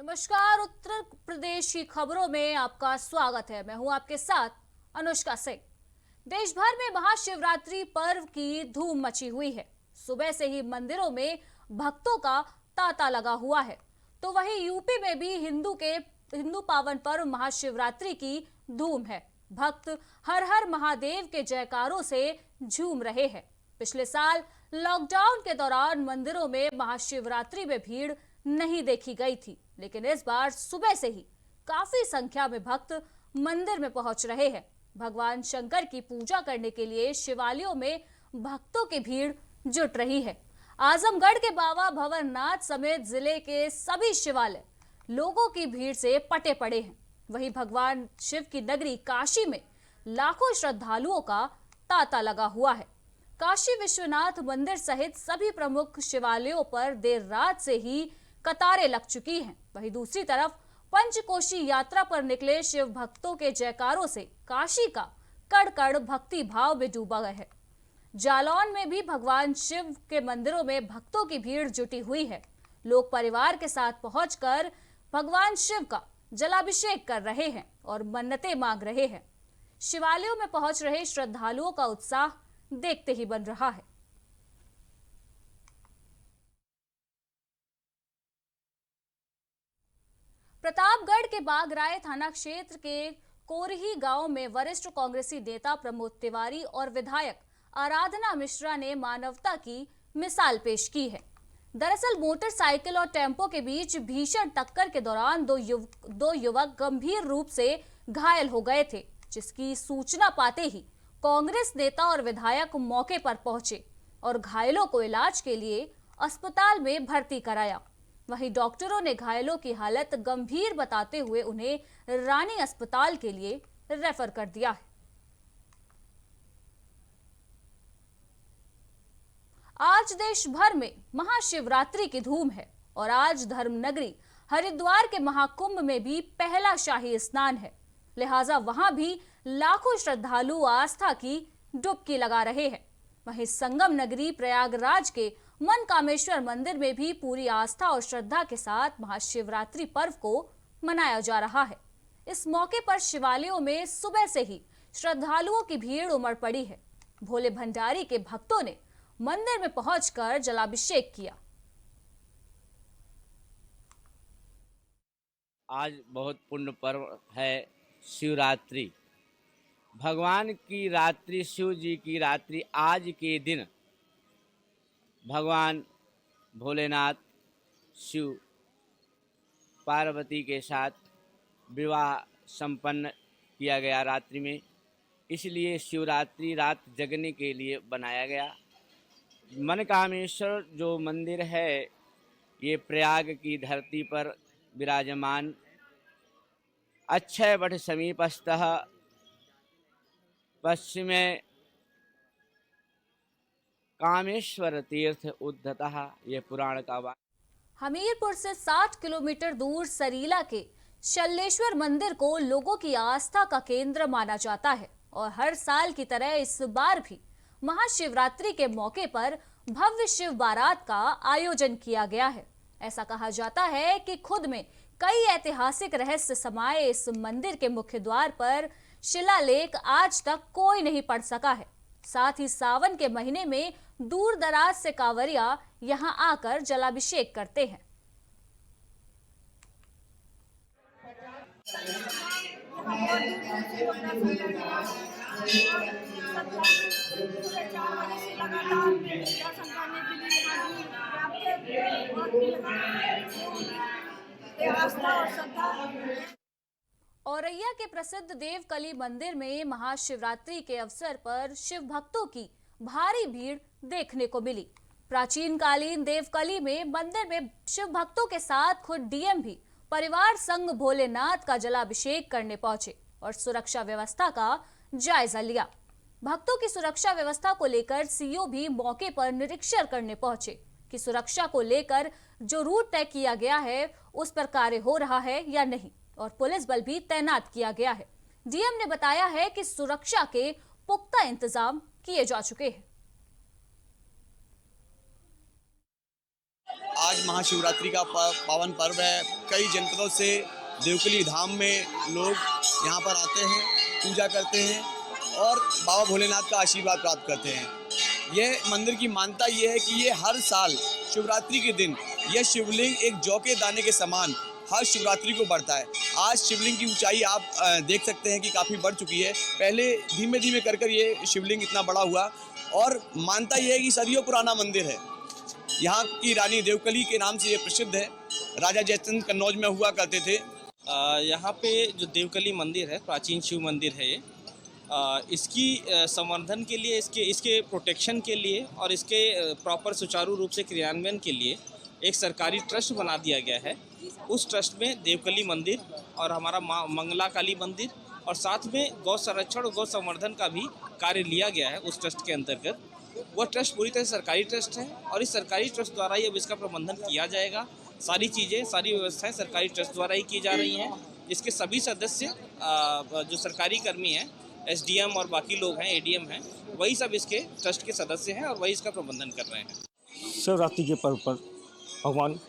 नमस्कार। उत्तर प्रदेश की खबरों में आपका स्वागत है। मैं हूं आपके साथ अनुष्का सिंह। देश भर में महाशिवरात्रि पर्व की धूम मची हुई है। सुबह से ही मंदिरों में भक्तों का तांता लगा हुआ है, तो वहीं यूपी में भी हिंदू पावन पर्व महाशिवरात्रि की धूम है। भक्त हर हर महादेव के जयकारों से झूम रहे हैं। पिछले साल लॉकडाउन के दौरान मंदिरों में महाशिवरात्रि में भीड़ नहीं देखी गई थी, लेकिन इस बार सुबह से ही काफी संख्या में भक्त मंदिर में पहुंच रहे हैं। भगवान शंकर की पूजा करने के लिए शिवालयों में भक्तों की भीड़ जुट रही है। आजमगढ़ के बाबा भंवरनाथ समेत जिले के सभी शिवालय लोगों की भीड़ से पटे पड़े हैं। वहीं भगवान शिव की नगरी काशी में लाखों श्रद्धालुओं का तांता लगा हुआ है। काशी विश्वनाथ मंदिर सहित सभी प्रमुख शिवालयों पर देर रात से ही कतारें लग चुकी हैं। वहीं दूसरी तरफ पंचकोशी यात्रा पर निकले शिव भक्तों के जयकारों से काशी का कड़ कड़ भक्ति भाव में डूबा है। जालौन में भी भगवान शिव के मंदिरों में भक्तों की भीड़ जुटी हुई है। लोग परिवार के साथ पहुंचकर भगवान शिव का जलाभिषेक कर रहे हैं और मन्नतें मांग रहे हैं। शिवालयों में पहुंच रहे श्रद्धालुओं का उत्साह देखते ही बन रहा है। प्रतापगढ़ के बागराय थाना क्षेत्र के कोरही गांव में वरिष्ठ कांग्रेसी नेता प्रमोद तिवारी और विधायक आराधना मिश्रा ने मानवता की मिसाल पेश की है। दरअसल मोटरसाइकिल और टेम्पो के बीच भीषण टक्कर के दौरान दो युवक गंभीर रूप से घायल हो गए थे, जिसकी सूचना पाते ही कांग्रेस नेता और विधायक मौके पर पहुंचे और घायलों को इलाज के लिए अस्पताल में भर्ती कराया। वहीं डॉक्टरों ने घायलों की हालत गंभीर बताते हुए उन्हें रानी अस्पताल के लिए रेफर कर दिया है। आज देश भर में महाशिवरात्रि की धूम है और आज धर्मनगरी हरिद्वार के महाकुंभ में भी पहला शाही स्नान है। लिहाजा वहां भी लाखों श्रद्धालु आस्था की डुबकी लगा रहे हैं। वहीं संगम नगरी प्रयागराज के मनकामेश्वर मंदिर में भी पूरी आस्था और श्रद्धा के साथ महाशिवरात्रि पर्व को मनाया जा रहा है। इस मौके पर शिवालयों में सुबह से ही श्रद्धालुओं की भीड़ उमड़ पड़ी है। भोले भंडारी के भक्तों ने मंदिर में पहुंचकर जलाभिषेक किया। आज बहुत पुण्य पर्व है शिवरात्रि। भगवान की रात्रि, शिव जी की रात्रि। आज के दिन भगवान भोलेनाथ शिव पार्वती के साथ विवाह संपन्न किया गया रात्रि में, इसलिए शिवरात्रि रात जगने के लिए बनाया गया। मनकामेश्वर जो मंदिर है ये प्रयाग की धरती पर विराजमान अक्षयवट समीपस्थः पश्चिमे कामेश्वर तीर्थ उद्धतः, ये पुराण का वाक्य। हमीरपुर से 60 किलोमीटर दूर सरीला के शल्लेश्वर मंदिर को लोगों की आस्था का केंद्र माना जाता है और हर साल की तरह इस बार भी महाशिवरात्रि के मौके पर भव्य शिव बारात का आयोजन किया गया है। ऐसा कहा जाता है कि खुद में कई ऐतिहासिक रहस्य समाये इस मंदिर के मुख्य द्वार पर शिलालेख आज तक कोई नहीं पढ़ सका है। साथ ही सावन के महीने में दूर दराज से कांवरिया यहां आकर जलाभिषेक करते हैं। औरैया के प्रसिद्ध देवकली मंदिर में महाशिवरात्रि के अवसर पर शिव भक्तों की भारी भीड़ देखने को मिली। प्राचीन कालीन देवकली में मंदिर में शिव भक्तों के साथ खुद डीएम भी परिवार संग भोलेनाथ का जलाभिषेक करने पहुंचे और सुरक्षा व्यवस्था का जायजा लिया। भक्तों की सुरक्षा व्यवस्था को लेकर सीओ भी मौके पर निरीक्षण करने पहुंचे कि सुरक्षा को लेकर जो रूट तय किया गया है उस पर कार्य हो रहा है या नहीं, और पुलिस बल भी तैनात किया गया है। डीएम ने बताया है कि सुरक्षा के पुख्ता इंतजाम किए जा चुके हैं। आज महाशिवरात्रि का पावन पर्व है। कई जनपदों से देवकली धाम में लोग यहाँ पर आते हैं, पूजा करते हैं और बाबा भोलेनाथ का आशीर्वाद प्राप्त करते हैं। यह मंदिर की मान्यता ये है कि ये हर साल शिवरात्रि के दिन यह शिवलिंग एक जौ के दाने के समान हर शिवरात्रि को बढ़ता है। आज शिवलिंग की ऊंचाई आप देख सकते हैं कि काफ़ी बढ़ चुकी है। पहले धीमे धीमे कर ये शिवलिंग इतना बड़ा हुआ और मान्यता ये है कि सदियों पुराना मंदिर है। यहाँ की रानी देवकली के नाम से ये प्रसिद्ध है। राजा जयचंद कन्नौज में हुआ करते थे। यहाँ पे जो देवकली मंदिर है, प्राचीन शिव मंदिर है ये। इसकी संवर्धन के लिए, इसके प्रोटेक्शन के लिए और इसके प्रॉपर सुचारू रूप से क्रियान्वयन के लिए एक सरकारी ट्रस्ट बना दिया गया है। उस ट्रस्ट में देवकली मंदिर और हमारा माँ मंगला काली मंदिर और साथ में गौ संरक्षण और गौ संवर्धन का भी कार्य लिया गया है उस ट्रस्ट के अंतर्गत। वह ट्रस्ट पूरी तरह सरकारी ट्रस्ट है और इस सरकारी ट्रस्ट द्वारा ही अब इसका प्रबंधन किया जाएगा। सारी चीज़ें, सारी व्यवस्थाएं सरकारी ट्रस्ट द्वारा ही की जा रही हैं। इसके सभी सदस्य जो सरकारी कर्मी हैं, SDM और बाकी लोग हैं, ADM हैं, वही सब इसके ट्रस्ट के सदस्य हैं और वही इसका प्रबंधन कर रहे हैं। शिवरात्रि के पर्व पर भगवान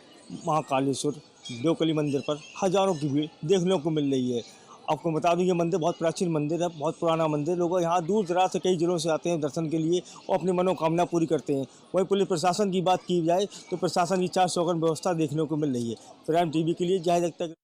महाकालेश्वर देवकली मंदिर पर हजारों की भीड़ देखने को मिल रही है। आपको बता दूं, ये मंदिर बहुत प्राचीन मंदिर है, बहुत पुराना मंदिर। लोग यहाँ दूर दराज से कई जिलों से आते हैं दर्शन के लिए और अपनी मनोकामना पूरी करते हैं। वहीं पुलिस प्रशासन की बात की जाए तो प्रशासन की 4 चौखट व्यवस्था देखने को मिल रही है। प्राइम TV के लिए जय जगत।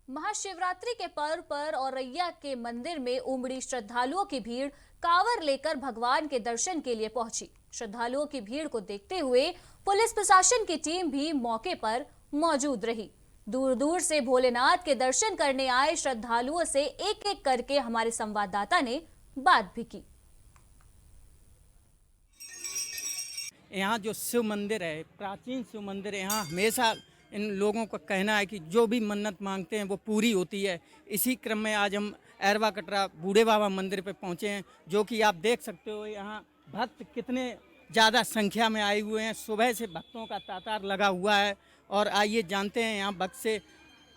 महाशिवरात्रि के पर्व पर औरैया के मंदिर में उमड़ी श्रद्धालुओं की भीड़ कांवर लेकर भगवान के दर्शन के लिए पहुंची। श्रद्धालुओं की भीड़ को देखते हुए पुलिस प्रशासन की टीम भी मौके पर मौजूद रही। दूर दूर से भोलेनाथ के दर्शन करने आए श्रद्धालुओं से एक एक करके हमारे संवाददाता ने बात भी की। यहाँ जो शिव मंदिर है, प्राचीन शिव मंदिर है, यहाँ हमेशा इन लोगों का कहना है कि जो भी मन्नत मांगते हैं वो पूरी होती है। इसी क्रम में आज हम अरवा कटरा बूढ़े बाबा मंदिर पे पहुँचे हैं, जो कि आप देख सकते हो यहाँ भक्त कितने ज़्यादा संख्या में आए हुए हैं। सुबह से भक्तों का तांता लगा हुआ है और आइए जानते हैं यहाँ भक्त से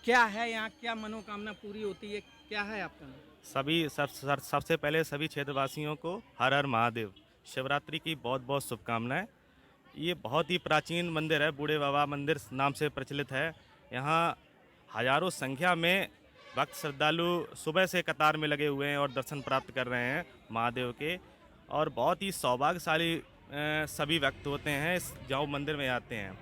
क्या है, यहाँ क्या मनोकामना पूरी होती है, क्या है आपका? सबसे पहले सभी क्षेत्रवासियों को हर हर महादेव, शिवरात्रि की बहुत बहुत शुभकामनाएं। ये बहुत ही प्राचीन मंदिर है, बूढ़े बाबा मंदिर नाम से प्रचलित है। यहाँ हजारों संख्या में भक्त श्रद्धालु सुबह से कतार में लगे हुए हैं और दर्शन प्राप्त कर रहे हैं महादेव के। और बहुत ही सौभाग्यशाली सभी भक्त होते हैं इस जाओ मंदिर में आते हैं।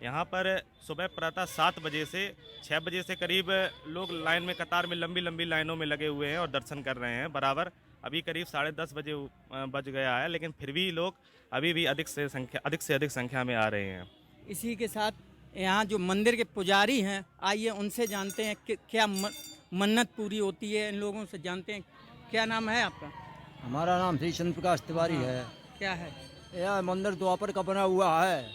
यहाँ पर सुबह प्रातः 7 बजे से 6 बजे से करीब लोग लाइन में कतार में लंबी लंबी लाइनों में लगे हुए हैं और दर्शन कर रहे हैं बराबर। अभी करीब 10:30 बजे बज गया है, लेकिन फिर भी लोग अभी भी अधिक से अधिक संख्या में आ रहे हैं। इसी के साथ यहाँ जो मंदिर के पुजारी हैं, आइए उनसे जानते हैं कि क्या मन्नत पूरी होती है। इन लोगों से जानते हैं। क्या नाम है आपका? हमारा नाम श्री चंद्र प्रकाश तिवारी है। क्या है? यह मंदिर द्वापर का बना हुआ है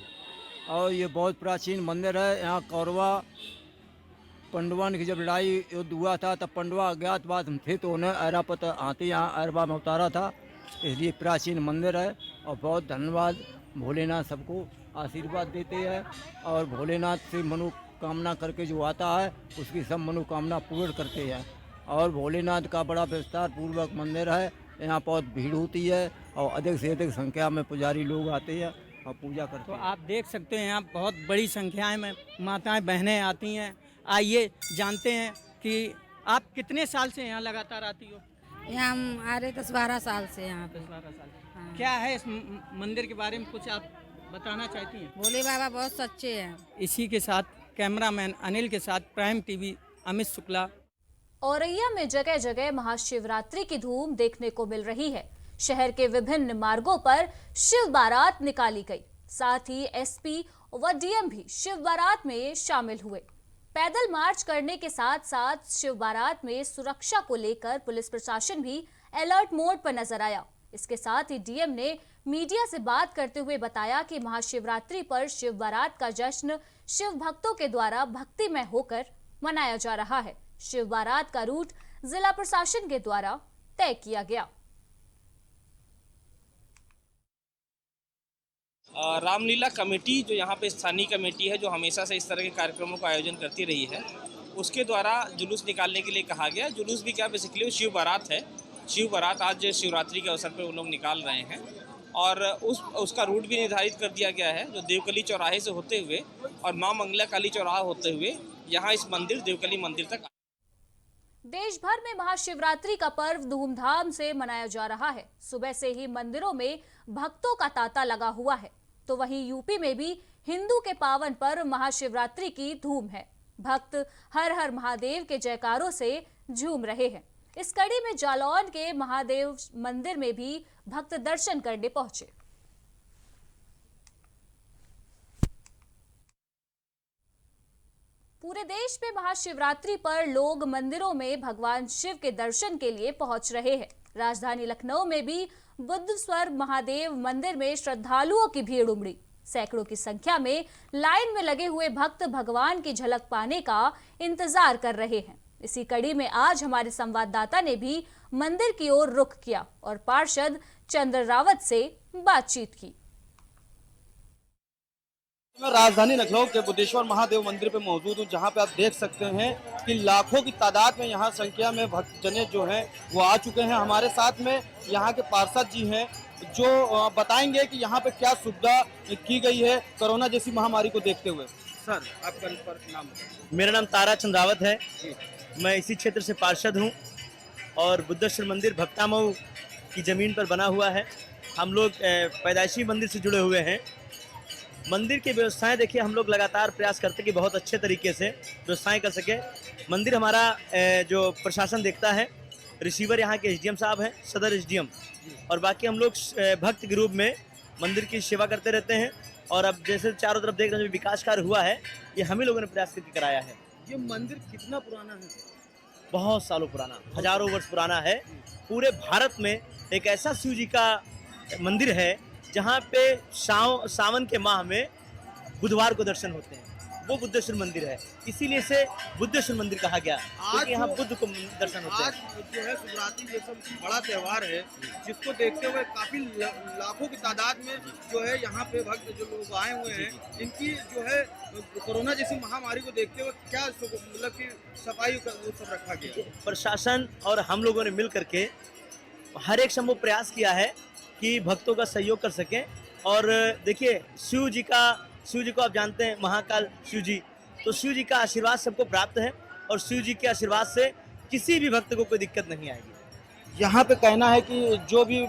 और ये बहुत प्राचीन मंदिर है। यहाँ कौरवा पंडवान की जब लड़ाई युद्ध हुआ था तब पंडवा अज्ञातवाद थे तो उन्हें ऐरापत हाथी यहाँ अरबा में उतारा था, इसलिए प्राचीन मंदिर है। और बहुत धन्यवाद, भोलेनाथ सबको आशीर्वाद देते हैं और भोलेनाथ से मनोकामना करके जो आता है उसकी सब मनोकामना पूर्ण करते हैं। और भोलेनाथ का बड़ा विस्तार पूर्वक मंदिर है। यहाँ बहुत भीड़ होती है और अधिक से अधिक संख्या में पुजारी लोग आते हैं और पूजा करते हैं। तो आप देख सकते हैं यहाँ बहुत बड़ी संख्याएं में माताएं बहनें आती हैं। आइए जानते हैं कि आप कितने साल से यहाँ लगातार आती हो? यहाँ हम आ रहे 10-12 साल से यहाँ पे। 10-12 साल। हाँ। क्या है इस मंदिर के बारे में कुछ आप बताना चाहती हैं? भोले बाबा बहुत सच्चे हैं। इसी के साथ कैमरामैन अनिल के साथ प्राइम TV अमित शुक्ला। औरैया में जगह जगह महाशिवरात्रि की धूम देखने को मिल रही है। शहर के विभिन्न मार्गों पर शिव बारात निकाली गई। साथ ही SP व DM भी शिव बारात में शामिल हुए। पैदल मार्च करने के साथ साथ शिव बारात में सुरक्षा को लेकर पुलिस प्रशासन भी अलर्ट मोड पर नजर आया। इसके साथ ही DM ने मीडिया से बात करते हुए बताया कि महाशिवरात्रि पर शिव बारात का जश्न शिव भक्तों के द्वारा भक्तिमय होकर मनाया जा रहा है। शिव बारात का रूट जिला प्रशासन के द्वारा तय किया गया। रामलीला कमेटी जो यहाँ पे स्थानीय कमेटी है, जो हमेशा से इस तरह के कार्यक्रमों का आयोजन करती रही है, उसके द्वारा जुलूस निकालने के लिए कहा गया। जुलूस भी क्या, बेसिकली वो शिव बारात है। शिव बारात आज शिवरात्रि के अवसर पर वो लोग निकाल रहे हैं और उसका रूट भी निर्धारित कर दिया गया है, जो देवकली चौराहे से होते हुए और माँ मंगला काली चौराहा होते हुए यहाँ इस मंदिर देवकली मंदिर तक। देश भर में महाशिवरात्रि का पर्व धूमधाम से मनाया जा रहा है। सुबह से ही मंदिरों में भक्तों का तांता लगा हुआ है, तो वहीं यूपी में भी हिंदू के पावन पर्व महाशिवरात्रि की धूम है। भक्त हर हर महादेव के जयकारों से झूम रहे हैं। इस कड़ी में जालौन के महादेव मंदिर में भी भक्त दर्शन करने पहुंचे। पूरे देश में महाशिवरात्रि पर लोग मंदिरों में भगवान शिव के दर्शन के लिए पहुंच रहे हैं। राजधानी लखनऊ में भी बुद्धस्वर महादेव मंदिर में श्रद्धालुओं की भीड़ उमड़ी। सैकड़ों की संख्या में लाइन में लगे हुए भक्त भगवान की झलक पाने का इंतजार कर रहे हैं। इसी कड़ी में आज हमारे संवाददाता ने भी मंदिर की ओर रुख किया और पार्षद चंद्र रावत से बातचीत की। मैं राजधानी लखनऊ के बुद्धेश्वर महादेव मंदिर पे मौजूद हूँ, जहाँ पे आप देख सकते हैं कि लाखों की तादाद में यहाँ संख्या में भक्तजन जो हैं वो आ चुके हैं। हमारे साथ में यहाँ के पार्षद जी हैं जो बताएंगे कि यहाँ पे क्या सुविधा की गई है कोरोना जैसी महामारी को देखते हुए। सर, आपका नाम? मेरा नाम तारा चंद रावत है। मैं इसी क्षेत्र से पार्षद हूँ और बुद्धेश्वर मंदिर भक्तामऊ की ज़मीन पर बना हुआ है। हम लोग पैदाइशी मंदिर से जुड़े हुए हैं। मंदिर की व्यवस्थाएं देखिए, हम लोग लगातार प्रयास करते हैं कि बहुत अच्छे तरीके से व्यवस्थाएं कर सके। मंदिर हमारा जो प्रशासन देखता है, रिसीवर यहाँ के एसडीएम साहब हैं, सदर एसडीएम, और बाकी हम लोग भक्त के रूप में मंदिर की सेवा करते रहते हैं। और अब जैसे चारों तरफ देख रहे हैं जो विकास कार्य हुआ है, ये हम ही लोगों ने प्रयास करके कराया है। ये मंदिर कितना पुराना है? बहुत सालों पुराना, हजारों वर्ष पुराना है। पूरे भारत में एक ऐसा शिव जी का मंदिर है जहाँ पे सावन के माह में बुधवार को दर्शन होते हैं, वो बुद्धेश्वर मंदिर है। इसीलिए इसे बुद्धेश्वर मंदिर कहा गया, क्योंकि यहाँ बुद्ध को दर्शन होते हैं। आज जो है शिवरात्रि जैसा बड़ा त्योहार है, जिसको देखते हुए काफी लाखों की तादाद में जो है यहाँ पे भक्त जो लोग आए हुए हैं, इनकी जो है कोरोना जैसी महामारी को देखते हुए क्या मतलब कि सफाई का वो सब रखा गया? प्रशासन और हम लोगों ने मिल करके हर एक संभव प्रयास किया है कि भक्तों का सहयोग कर सकें। और देखिए, शिव जी को आप जानते हैं, महाकाल शिव जी, तो शिव जी का आशीर्वाद सबको प्राप्त है और शिव जी के आशीर्वाद से किसी भी भक्त को कोई दिक्कत नहीं आएगी। यहाँ पे कहना है कि जो भी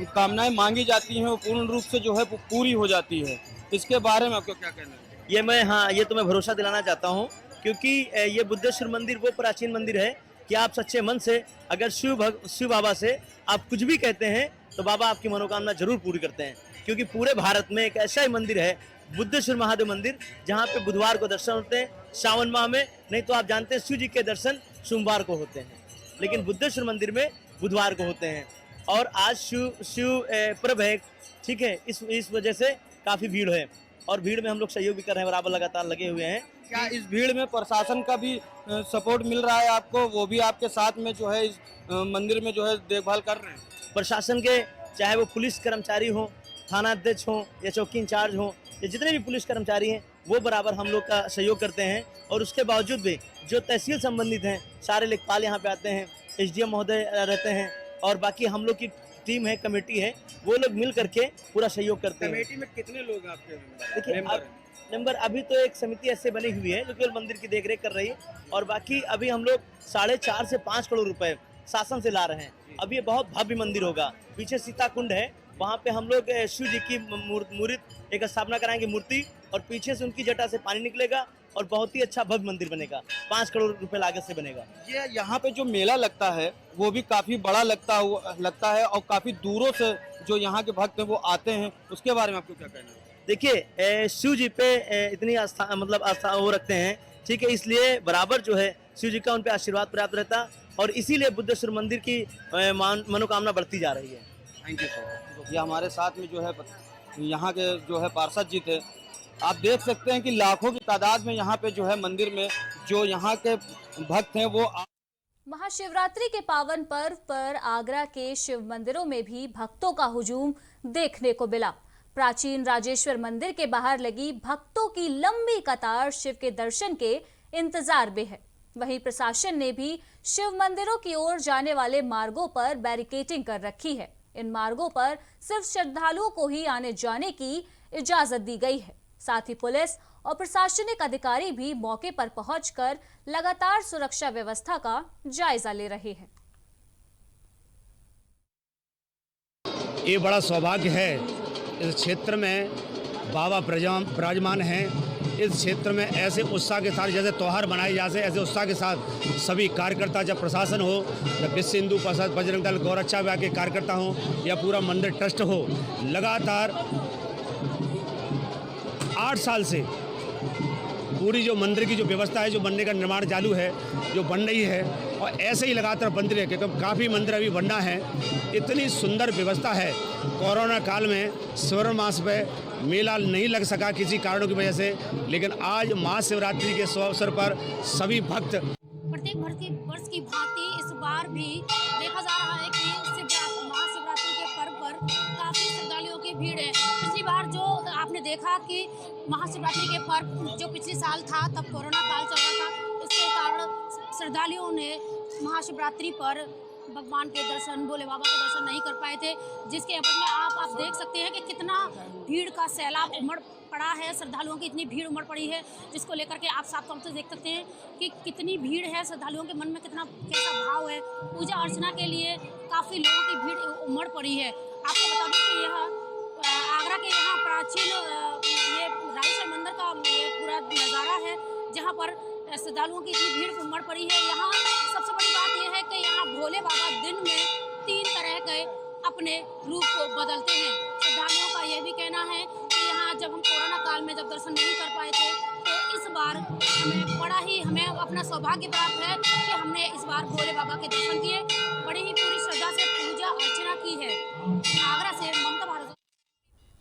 कामनाएं मांगी जाती हैं वो पूर्ण रूप से जो है पूरी हो जाती है। इसके बारे में आपको क्या कहना है? ये तो मैं भरोसा दिलाना चाहता हूँ, क्योंकि ये बुद्धेश्वर मंदिर वो प्राचीन मंदिर है कि आप सच्चे मन से अगर शिव बाबा से आप कुछ भी कहते हैं तो बाबा आपकी मनोकामना जरूर पूरी करते हैं। क्योंकि पूरे भारत में एक ऐसा ही मंदिर है, बुद्धेश्वर महादेव मंदिर, जहाँ पे बुधवार को दर्शन होते हैं सावन माह में। नहीं तो आप जानते हैं शिव जी के दर्शन सोमवार को होते हैं, लेकिन बुद्धेश्वर मंदिर में बुधवार को होते हैं। और आज शिव पर्व है, ठीक है, इस वजह से काफ़ी भीड़ है और भीड़ में हम लोग सहयोग भी कर रहे हैं, बराबर लगातार लगे हुए हैं। क्या इस भीड़ में प्रशासन का भी सपोर्ट मिल रहा है आपको? वो भी आपके साथ में जो है इस मंदिर में जो है देखभाल कर रहे हैं? प्रशासन के, चाहे वो पुलिस कर्मचारी हो, थाना अध्यक्ष हो या चौकी इंचार्ज हो, या जितने भी पुलिस कर्मचारी हैं, वो बराबर हम लोग का सहयोग करते हैं। और उसके बावजूद भी जो तहसील संबंधित हैं, सारे लेखपाल यहाँ पे आते हैं, एसडीएम महोदय रहते हैं, और बाकी हम लोग की टीम है, कमेटी है, वो लोग मिल करके पूरा सहयोग करते हैं। कमेटी में कितने लोग हैं आपके? देखिए, नंबर अभी तो एक समिति ऐसे बनी हुई है जो केवल मंदिर की देखरेख कर रही है, और बाकी अभी हम लोग 4.5 से 5 करोड़ रुपए शासन से ला रहे हैं। अभी ये बहुत भव्य मंदिर होगा। पीछे सीता कुंड है, वहाँ पे हम लोग शिव जी की मूर्ति एक स्थापना कराएंगे, मूर्ति, और पीछे से उनकी जटा से पानी निकलेगा और बहुत ही अच्छा भव्य मंदिर बनेगा। 5 करोड़ रुपए लागत से बनेगा। ये यहाँ पे जो मेला लगता है वो भी काफी बड़ा लगता है और काफी दूरों से जो यहाँ के भक्त हैं वो आते हैं, उसके बारे में आपको क्या कहना है? देखिए, शिव जी पे इतनी आस्था वो रखते हैं, ठीक है, इसलिए बराबर जो है शिव जी का उन पे आशीर्वाद प्राप्त रहता, और इसीलिए बुद्धेश्वर मंदिर की मनोकामना बढ़ती जा रही है। Thank you sir. ये हमारे साथ में जो है यहाँ के जो है पार्षद जी थे। आप देख सकते हैं कि लाखों की तादाद में यहाँ पे जो है मंदिर में जो यहाँ के भक्त हैं वो महाशिवरात्रि के पावन पर्व पर आगरा के शिव मंदिरों में भी भक्तों का हुजूम देखने को मिला। प्राचीन राजेश्वर मंदिर के बाहर लगी भक्तों की लंबी कतार शिव के दर्शन के इंतजार में है। वहीं प्रशासन ने भी शिव मंदिरों की ओर जाने वाले मार्गों पर बैरिकेडिंग कर रखी है। इन मार्गों पर सिर्फ श्रद्धालुओं को ही आने जाने की इजाजत दी गई है। साथ ही पुलिस और प्रशासनिक अधिकारी भी मौके पर पहुंचकर लगातार सुरक्षा व्यवस्था का जायजा ले रहे हैं। ये बड़ा सौभाग्य है, इस क्षेत्र में बाबा विराजमान हैं। इस क्षेत्र में ऐसे उत्साह के साथ जैसे त्यौहार मनाए जाते ऐसे उत्साह के साथ सभी कार्यकर्ता, जब प्रशासन हो, जब विश्व हिंदू परिषद, बजरंग दल, गौरक्षा विभाग के कार्यकर्ता हों या पूरा मंदिर ट्रस्ट हो, लगातार 8 साल से पूरी जो मंदिर की जो व्यवस्था है, जो बनने का निर्माण चालू है, जो बन रही है और ऐसे ही लगातार बनती रहे, क्योंकि काफ़ी मंदिर अभी बनना है। इतनी सुंदर व्यवस्था है। कोरोना काल में श्रावण मास पे मेला नहीं लग सका किसी कारणों की वजह से, लेकिन आज महाशिवरात्रि के अवसर पर सभी भक्त प्रत्येक वर्ष की भांति इस बार भी देखा जा रहा है कि महाशिवरात्रि के पर्व पर काफ़ी श्रद्धालुओं की भीड़ है। पिछली बार जो आपने देखा कि महाशिवरात्रि के पर्व जो पिछले साल था तब कोरोना काल चल रहा था, उसके कारण श्रद्धालुओं ने महाशिवरात्रि पर भगवान के दर्शन, भोले बाबा के दर्शन नहीं कर पाए थे, जिसके एवज में आप देख सकते हैं कि कितना भीड़ का सैलाब उमड़ पड़ा है। श्रद्धालुओं की इतनी भीड़ उमड़ पड़ी है, जिसको लेकर के आप साफ तौर से देख सकते हैं कि कितनी भीड़ है। श्रद्धालुओं के मन में कैसा भाव है। पूजा अर्चना के लिए काफ़ी लोगों की भीड़ उमड़ पड़ी है। आपको बता दूं कि यह आगरा के यहाँ प्राचीन ये रायसर मंदिर का ये पूरा नज़ारा है, जहाँ पर श्रद्धालुओं की इतनी भीड़ उमड़ पड़ी है। यहाँ सबसे बड़ी बात यह है कि यहाँ भोले बाबा दिन में 3 तरह के अपने रूप को बदलते हैं। श्रद्धालुओं का यह भी कहना है कि यहाँ जब हम कोरोना काल में जब दर्शन नहीं कर पाए थे, तो इस बार हमें अपना सौभाग्य प्राप्त है कि हमने इस बार भोले बाबा के दर्शन किए, बड़ी ही पूरी श्रद्धा से पूजा अर्चना की है। आगरा से ममता भारत।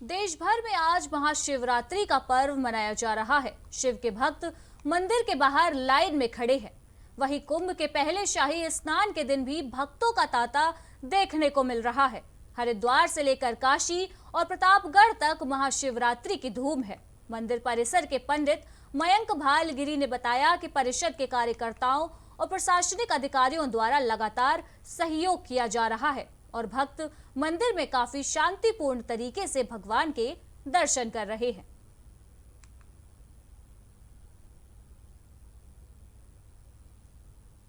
देश भर में आज महाशिवरात्रि का पर्व मनाया जा रहा है। शिव के भक्त मंदिर के बाहर लाइन में खड़े हैं। वहीं कुंभ के पहले शाही स्नान के दिन भी भक्तों का तांता देखने को मिल रहा है। हरिद्वार से लेकर काशी और प्रतापगढ़ तक महाशिवरात्रि की धूम है। मंदिर परिसर के पंडित मयंक भालगिरी ने बताया कि परिषद के कार्यकर्ताओं और प्रशासनिक अधिकारियों द्वारा लगातार सहयोग किया जा रहा है और भक्त मंदिर में काफी शांतिपूर्ण तरीके से भगवान के दर्शन कर रहे हैं।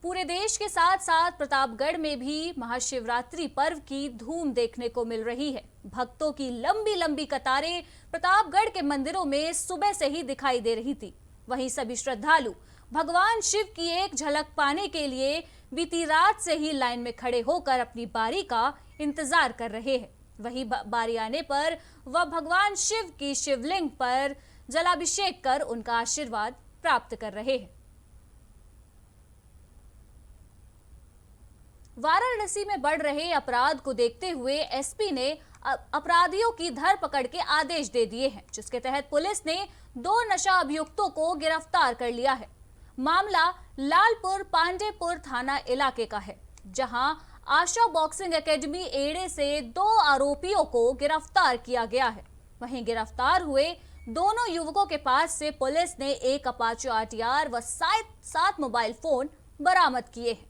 पूरे देश के साथ साथ प्रतापगढ़ में भी महाशिवरात्रि पर्व की धूम देखने को मिल रही है। भक्तों की लंबी लंबी कतारें प्रतापगढ़ के मंदिरों में सुबह से ही दिखाई दे रही थी। वहीं सभी श्रद्धालु भगवान शिव की एक झलक पाने के लिए बीती रात से ही लाइन में खड़े होकर अपनी बारी का इंतजार कर रहे हैं। वहीं बारी आने पर वह भगवान शिव की शिवलिंग पर जलाभिषेक कर उनका आशीर्वाद प्राप्त कर रहे हैं। वाराणसी में बढ़ रहे अपराध को देखते हुए एसपी ने अपराधियों की धरपकड़ के आदेश दे दिए हैं, जिसके तहत पुलिस ने 2 नशा अभियुक्तों को गिरफ्तार कर लिया है। मामला लालपुर पांडेपुर थाना इलाके का है, जहां आशा बॉक्सिंग एकेडमी एड़े से 2 आरोपियों को गिरफ्तार किया गया है। वहीं गिरफ्तार हुए दोनों युवकों के पास से पुलिस ने एक अपाचे आरटीआर व 7 मोबाइल फोन बरामद किए हैं।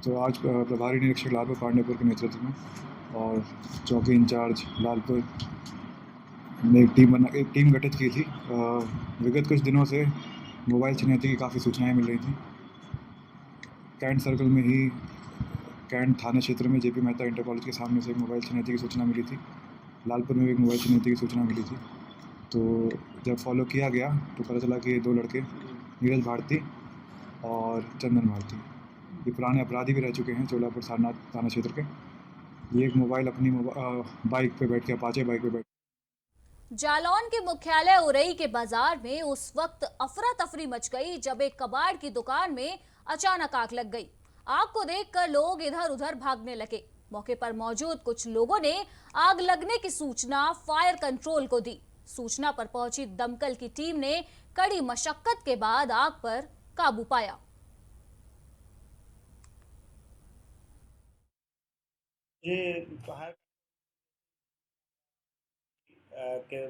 तो आज प्रभारी निरीक्षक लालपुर पांडेपुर के नेतृत्व में और चौकी इंचार्ज लालपुर ने एक टीम गठित की थी। विगत कुछ दिनों से मोबाइल छिनैती की काफ़ी सूचनाएं मिल रही थी। कैंट सर्कल में ही कैंट थाना क्षेत्र में जेपी मेहता इंटर कॉलेज के सामने से एक मोबाइल छिनैती की सूचना मिली थी। लालपुर में भी एक मोबाइल छिनैती की सूचना मिली थी। तो जब फॉलो किया गया तो पता चला कि 2 लड़के नीरज भारती और चंदन भारती ये पुराने अपराधी भी रह चुके हैं चोलापुर सारनाथ थाना क्षेत्र के। ये एक मोबाइल अपनी बाइक पे बैठ के अपाचे बाइक पे बैठ जालौन के मुख्यालय उरई के बाजार में उस वक्त अफरा तफरी मच गई जब एक कबाड़ की दुकान में अचानक आग लग गई। आग को देखकर लोग इधर उधर भागने लगे। मौके पर मौजूद कुछ लोगों ने आग लगने की सूचना फायर कंट्रोल को दी। सूचना पर पहुंची दमकल की टीम ने कड़ी मशक्कत के बाद आग पर काबू पाया। के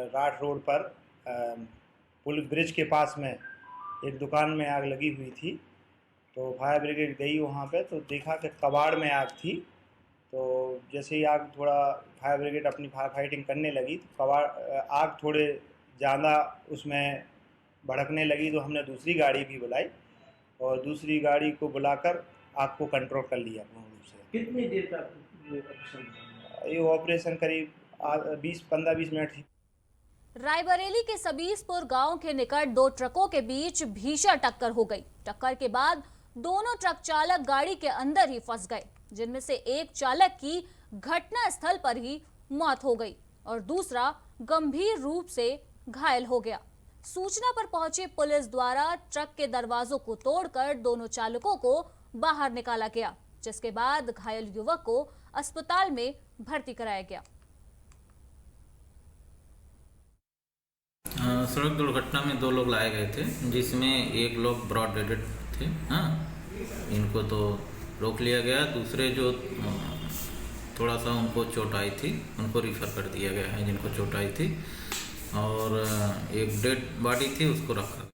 राठ रोड पर पुल ब्रिज के पास में एक दुकान में आग लगी हुई थी। तो फायर ब्रिगेड गई वहाँ पे, तो देखा कि कबाड़ में आग थी। तो जैसे ही आग थोड़ा फायर ब्रिगेड अपनी फायर फाइटिंग करने लगी तो कबाड़ आग थोड़े ज़्यादा उसमें भड़कने लगी, तो हमने दूसरी गाड़ी भी बुलाई और दूसरी गाड़ी को बुलाकर आग को कंट्रोल कर लिया पूर्ण रूप से। कितनी देर तक ये ऑपरेशन करीब 15-20 मिनट थी। रायबरेली के सबीसपुर गांव के निकट दो ट्रकों के बीच भीषण टक्कर हो गई। टक्कर के बाद दोनों ट्रक चालक गाड़ी के अंदर ही फंस गए, जिनमें से एक चालक की घटना स्थल पर ही मौत हो गई और दूसरा गंभीर रूप से घायल हो गया। सूचना पर पहुंची पुलिस द्वारा ट्रक के दरवाजों को तोड़कर दोनों चालकों को बाहर निकाला गया, जिसके बाद घायल युवक को अस्पताल में भर्ती कराया गया। सड़क दुर्घटना में 2 लोग लाए गए थे, जिसमें एक लोग ब्रॉड डेडेड थे। हाँ, इनको तो रोक लिया गया। दूसरे जो थोड़ा सा उनको चोट आई थी, उनको रिफ़र कर दिया गया है जिनको चोट आई थी, और एक डेड बॉडी थी उसको रखा।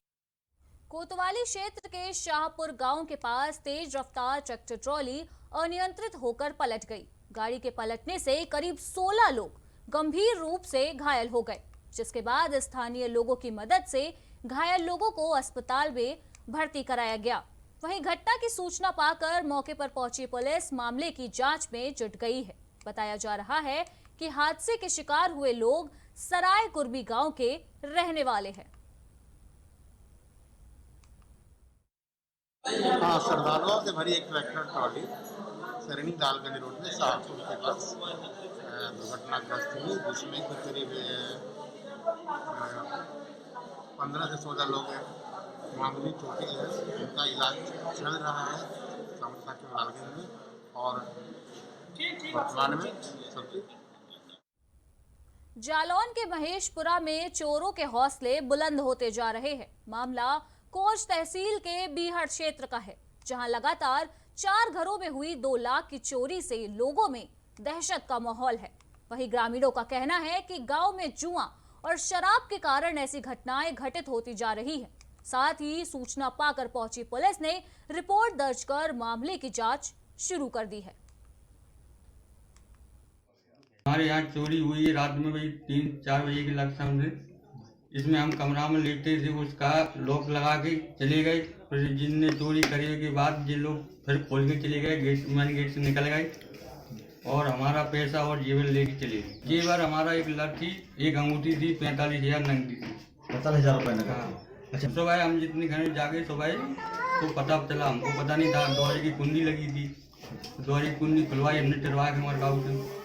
कोतवाली क्षेत्र के शाहपुर गांव के पास तेज रफ्तार ट्रैक्टर ट्रॉली अनियंत्रित होकर पलट गई। गाड़ी के पलटने से करीब 16 लोग गंभीर रूप से घायल हो गए, जिसके बाद स्थानीय लोगों की मदद से घायल लोगों को अस्पताल में भर्ती कराया गया। वहीं घटना की सूचना पाकर मौके पर पहुंची पुलिस मामले की जांच में जुट गई है। बताया जा रहा है कि हादसे के शिकार हुए लोग सराय कुर्बी गांव के रहने वाले हैं। हाँ, श्रद्धालुओं से भरी एक ट्रैक्टर ट्रॉली सरनी दालगंज रोड में शाहपुर के पास दुर्घटनाग्रस्त हुई, जिसमें करीब 15 से 16 लोग मामूली चोटें हैं। उनका इलाज चल रहा है समस्या के दालगंज में, और वर्तमान में सबकी जालौन के महेशपुरा में चोरों के हौसले बुलंद होते जा रहे हैं। मामला कोच तहसील के बीहड़ क्षेत्र का है, जहां लगातार 4 घरों में हुई 2 लाख की चोरी से लोगों में दहशत का माहौल है। वहीं ग्रामीणों का कहना है कि गांव में जुआ और शराब के कारण ऐसी घटनाएं घटित होती जा रही हैं। साथ ही सूचना पाकर पहुंची पुलिस ने रिपोर्ट दर्ज कर मामले की जांच शुरू कर दी है। हमारे यहाँ चोरी हुई है रात में, भाई 3-4 बजे के लमसम से। इसमें हम कमरा में लेटे थे, उसका लॉक लगा के चले गए। फिर जिनने चोरी करने के बाद जिन लोग फिर खोल के चले गए, मेन गेट से निकल गए और हमारा पैसा और जेवर लेके चले गए। जेवर हमारा एक लड़की, एक अंगूठी थी, 45,000 नकदी थी। 45,000 रुपये नकद। अच्छा, सुबह हम जितने घर जाके सुबह तो पता चला, हमको पता नहीं था। द्वारे की कुंडी लगी थी, द्वारे की कुंडी खुलवाई हमने, टरवा के हमारे गाँव से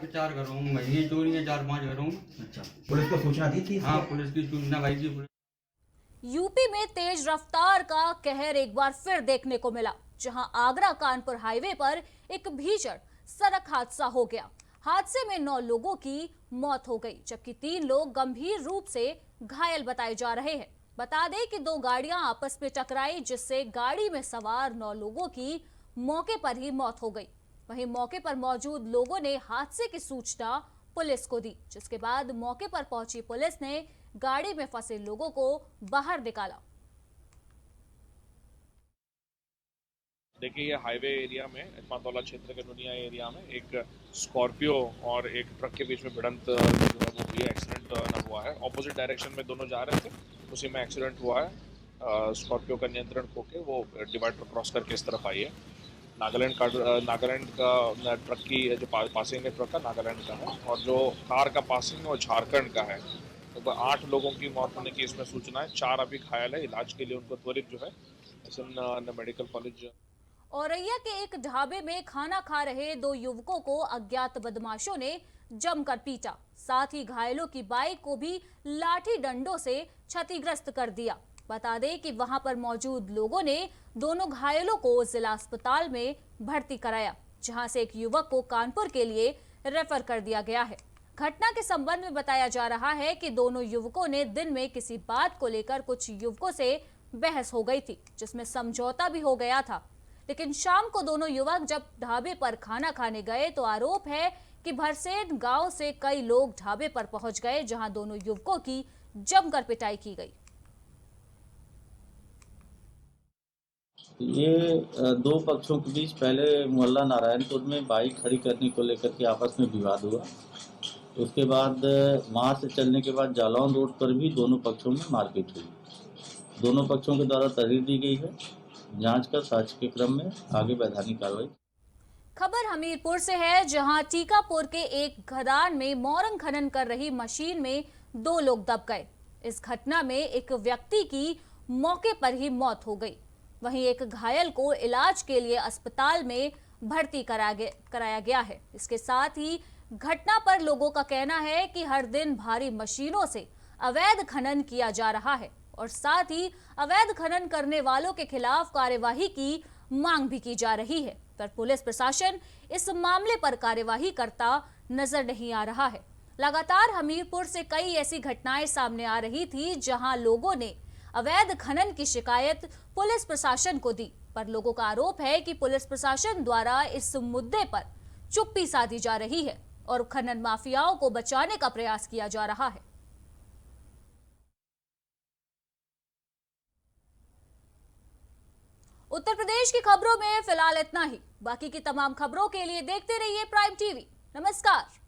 4 घरों में ये चोरी है, 4-5 घरों। अच्छा, पुलिस को सूचना दी थी? हाँ, पुलिस की सूचना भाई थी। यूपी में तेज रफ्तार का कहर एक बार फिर देखने को मिला, जहां आगरा कानपुर हाईवे पर एक भीषण सड़क हादसा हो गया। हादसे में 9 लोगों की मौत हो गई, जबकि 3 लोग गंभीर रूप से घायल बताए जा रहे हैं। बता दें कि 2 गाड़ियां आपस में टकराई, जिससे गाड़ी में सवार 9 लोगों की मौके पर ही मौत हो गई। वहीं मौके पर मौजूद लोगों ने हादसे की सूचना पुलिस को दी, जिसके बाद मौके पर पहुंची पुलिस ने गाड़ी में फंसे लोगों को बाहर निकाला। देखिए, ये हाईवे एरिया में इस्मातौला क्षेत्र के दुनिया एरिया में एक स्कॉर्पियो और एक ट्रक के बीच में भिड़ंत जो है वो हुई है। एक्सीडेंट हुआ है, ऑपोजिट डायरेक्शन में दोनों जा रहे थे, उसी में एक्सीडेंट हुआ है। स्कॉर्पियो का नियंत्रण खो के वो डिवाइडर क्रॉस करके इस तरफ आई है। नागालैंड का ट्रक की जो पासिंग है ट्रक का नागालैंड का है, और जो कार का पासिंग है वो झारखंड का है। तो 8 लोगों की मौत होने की इसमें सूचना है। 4 अभी घायल है, इलाज के लिए उनको त्वरित जो है मेडिकल कॉलेज। औरैया के एक ढाबे में खाना खा रहे 2 युवकों को अज्ञात बदमाशों ने जमकर पीटा। साथ ही घायलों की बाइक को भी लाठी डंडों से क्षतिग्रस्त कर दिया। बता दें कि वहां पर मौजूद लोगों ने दोनों घायलों को जिला अस्पताल में भर्ती कराया, जहां से एक युवक को कानपुर के लिए रेफर कर दिया गया है। घटना के संबंध में बताया जा रहा है कि दोनों युवकों ने दिन में किसी बात को लेकर कुछ युवकों से बहस हो गई थी, जिसमें समझौता भी हो गया था। लेकिन शाम को दोनों युवक जब ढाबे पर खाना खाने गए तो आरोप है कि भरसेन गांव से कई लोग ढाबे पर पहुंच गए, जहां दोनों युवकों की जमकर पिटाई की गई। ये दो पक्षों के बीच पहले मोहल्ला नारायणपुर में बाइक खड़ी करने को लेकर के आपस में विवाद हुआ। उसके बाद वहाँ से चलने के बाद जालौन रोड पर भी दोनों पक्षों में मारपीट हुई। दोनों पक्षों के द्वारा तहरीर दी गई है। जांच कर साक्ष्य के क्रम में आगे वैधानिक कार्रवाई। खबर हमीरपुर से है, जहां टीकापुर के एक खदान में मोरंग खनन कर रही मशीन में 2 लोग दब गए। इस घटना में एक व्यक्ति की मौके पर ही मौत हो गई। वहीं एक घायल को इलाज के लिए अस्पताल में भर्ती कराया गया है। इसके साथ ही घटना पर लोगों का कहना है कि हर दिन भारी मशीनों से अवैध खनन किया जा रहा है और साथ ही अवैध खनन करने वालों के खिलाफ कार्यवाही की मांग भी की जा रही है, पर पुलिस प्रशासन इस मामले पर कार्यवाही करता नजर नहीं आ रहा है। लगातार हमीरपुर से कई ऐसी घटनाएं सामने आ रही थी जहां लोगों ने अवैध खनन की शिकायत पुलिस प्रशासन को दी, पर लोगों का आरोप है कि पुलिस प्रशासन द्वारा इस मुद्दे पर चुप्पी साधी जा रही है और खनन माफियाओं को बचाने का प्रयास किया जा रहा है। उत्तर प्रदेश की खबरों में फिलहाल इतना ही। बाकी की तमाम खबरों के लिए देखते रहिए प्राइम टीवी। नमस्कार।